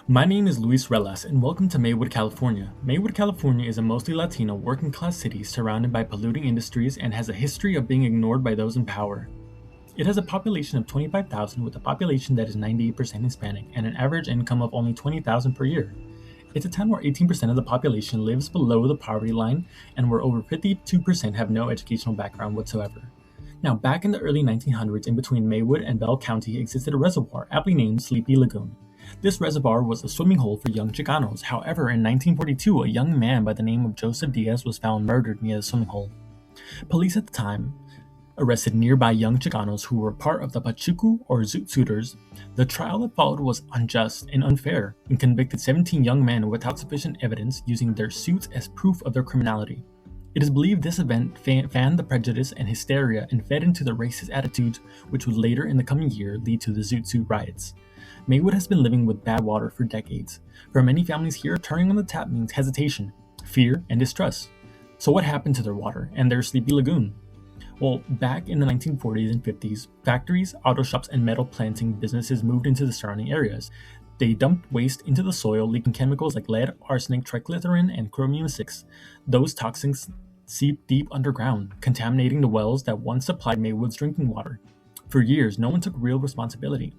My name is Luis Relas, and welcome to Maywood, California. Maywood, California is a mostly Latino working class city surrounded by polluting industries and has a history of being ignored by those in power. It has a population of 25,000 with a population that is 98% Hispanic and an average income of only 20,000 per year. It's a town where 18% of the population lives below the poverty line and where over 52% have no educational background whatsoever. Now, back in the early 1900s, in between Maywood and Bell County existed a reservoir aptly named Sleepy Lagoon. This reservoir was a swimming hole for young Chicanos. However, in 1942, a young man by the name of Joseph Diaz was found murdered near the swimming hole. Police at the time arrested nearby young Chicanos who were part of the Pachuco or Zoot Suiters. The trial that followed was unjust and unfair and convicted 17 young men without sufficient evidence, using their suits as proof of their criminality. It is believed this event fanned the prejudice and hysteria and fed into the racist attitudes which would later in the coming year lead to the Zoot Suit riots. Maywood has been living with bad water for decades. For many families here, turning on the tap means hesitation, fear, and distrust. So what happened to their water and their Sleepy Lagoon? Well, back in the 1940s and 50s, factories, auto shops, and metal planting businesses moved into the surrounding areas. They dumped waste into the soil, leaking chemicals like lead, arsenic, triglycerin, and chromium-6. Those toxins seeped deep underground, contaminating the wells that once supplied Maywood's drinking water. For years, no one took real responsibility.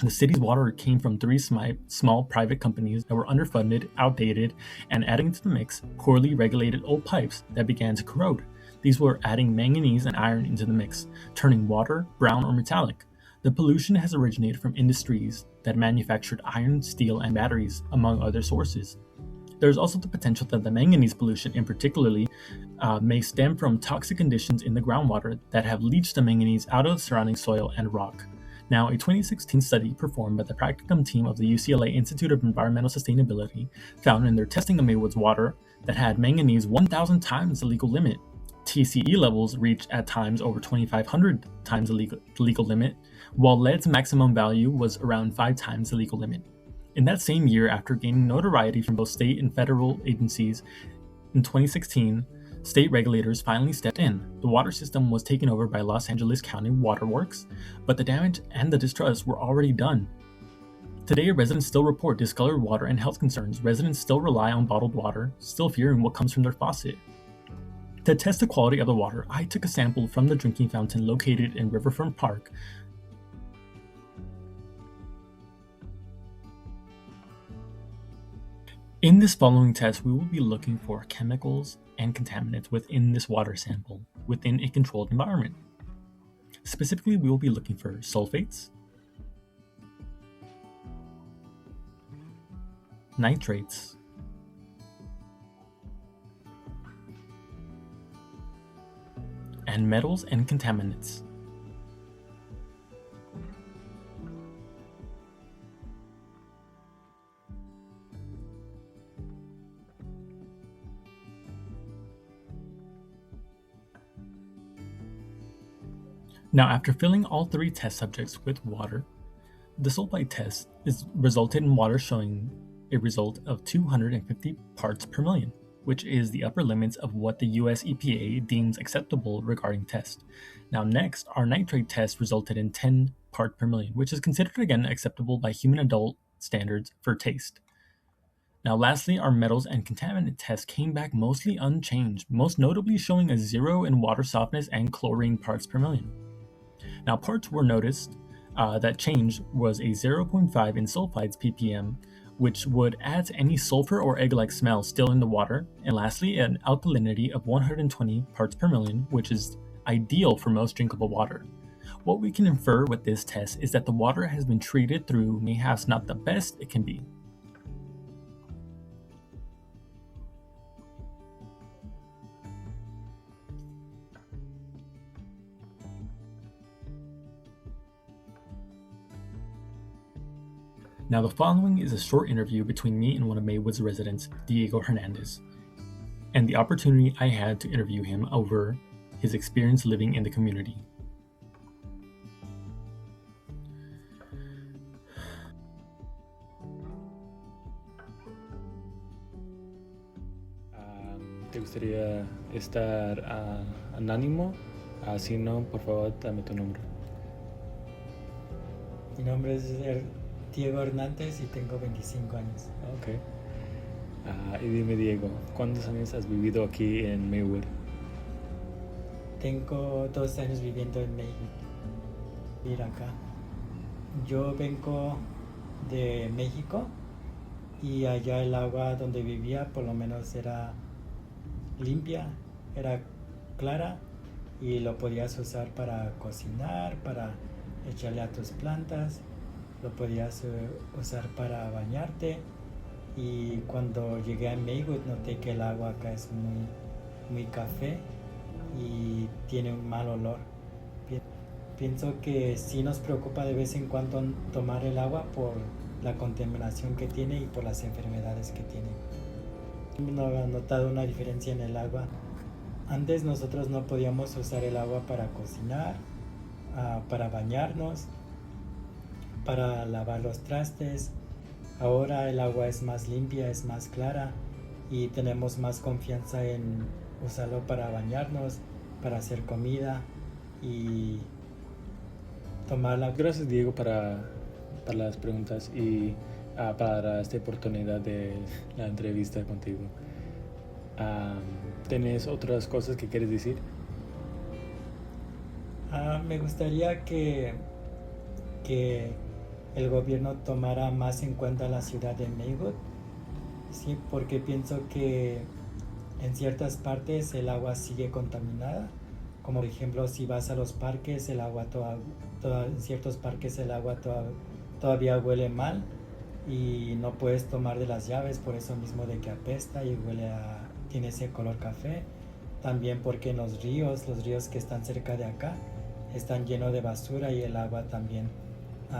The city's water came from three small private companies that were underfunded, outdated, and adding to the mix, poorly regulated old pipes that began to corrode. These were adding manganese and iron into the mix, turning water brown or metallic. The pollution has originated from industries that manufactured iron, steel, and batteries, among other sources. There is also the potential that the manganese pollution, in particularly, may stem from toxic conditions in the groundwater that have leached the manganese out of the surrounding soil and rock. Now, a 2016 study performed by the practicum team of the UCLA Institute of Environmental Sustainability found in their testing of Maywood's water that had manganese 1,000 times the legal limit. TCE levels reached at times over 2,500 times the legal limit, while lead's maximum value was around 5 times the legal limit. In that same year, after gaining notoriety from both state and federal agencies, in 2016, state regulators finally stepped in. The water system was taken over by Los Angeles County Water Works, but the damage and the distrust were already done. Today, residents still report discolored water and health concerns. Residents still rely on bottled water, still fearing what comes from their faucet. To test the quality of the water, I took a sample from the drinking fountain located in Riverfront Park. In this following test, we will be looking for chemicals and contaminants within this water sample within a controlled environment. Specifically, we will be looking for sulfates, nitrates, and metals and contaminants. Now, after filling all 3 test subjects with water, the sulfite test resulted in water showing a result of 250 parts per million, which is the upper limits of what the US EPA deems acceptable regarding test. Now next, our nitrate test resulted in 10 parts per million, which is considered again acceptable by human adult standards for taste. Now lastly, our metals and contaminant test came back mostly unchanged, most notably showing a 0 in water softness and chlorine parts per million. Now parts were noticed that changed was a 0.5 in sulfides ppm, which would add to any sulfur or egg-like smell still in the water, and lastly, an alkalinity of 120 parts per million, which is ideal for most drinkable water. What we can infer with this test is that the water has been treated through perhaps not the best it can be. Now the following is a short interview between me and one of Maywood's residents, Diego Hernandez, and the opportunity I had to interview him over his experience living in the community. ¿Te gustaría estar anónimo? Si no, por favor, dame tu nombre. Mi nombre es Diego Hernández y tengo 25 años. Ok. Y dime, Diego, ¿cuántos años has vivido aquí en Maywood? Tengo 2 años viviendo en México. Mira acá. Yo vengo de México y allá el agua donde vivía por lo menos era limpia, era clara y lo podías usar para cocinar, para echarle a tus plantas, lo podías usar para bañarte. Y cuando llegué a Maywood noté que el agua acá es muy café y tiene un mal olor. Pienso que sí nos preocupa de vez en cuando tomar el agua por la contaminación que tiene y por las enfermedades que tiene. No he notado una diferencia en el agua. Antes nosotros no podíamos usar el agua para cocinar, para bañarnos, para lavar los trastes. Ahora el agua es más limpia, es más clara y tenemos más confianza en usarlo para bañarnos, para hacer comida y tomarla. Gracias, Diego, para las preguntas y para esta oportunidad de la entrevista contigo. ¿Tienes otras cosas que quieres decir? Me gustaría que el gobierno tomara más en cuenta la ciudad de Maywood, sí, porque pienso que en ciertas partes el agua sigue contaminada, como por ejemplo si vas a los parques, el agua en ciertos parques el agua todavía huele mal y no puedes tomar de las llaves por eso mismo de que apesta y tiene ese color café. También porque en los ríos que están cerca de acá están llenos de basura y el agua también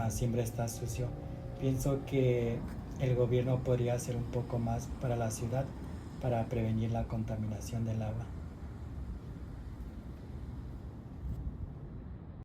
siempre está sucio. Pienso que el gobierno podría hacer un poco más para la ciudad para prevenir la contaminación del agua.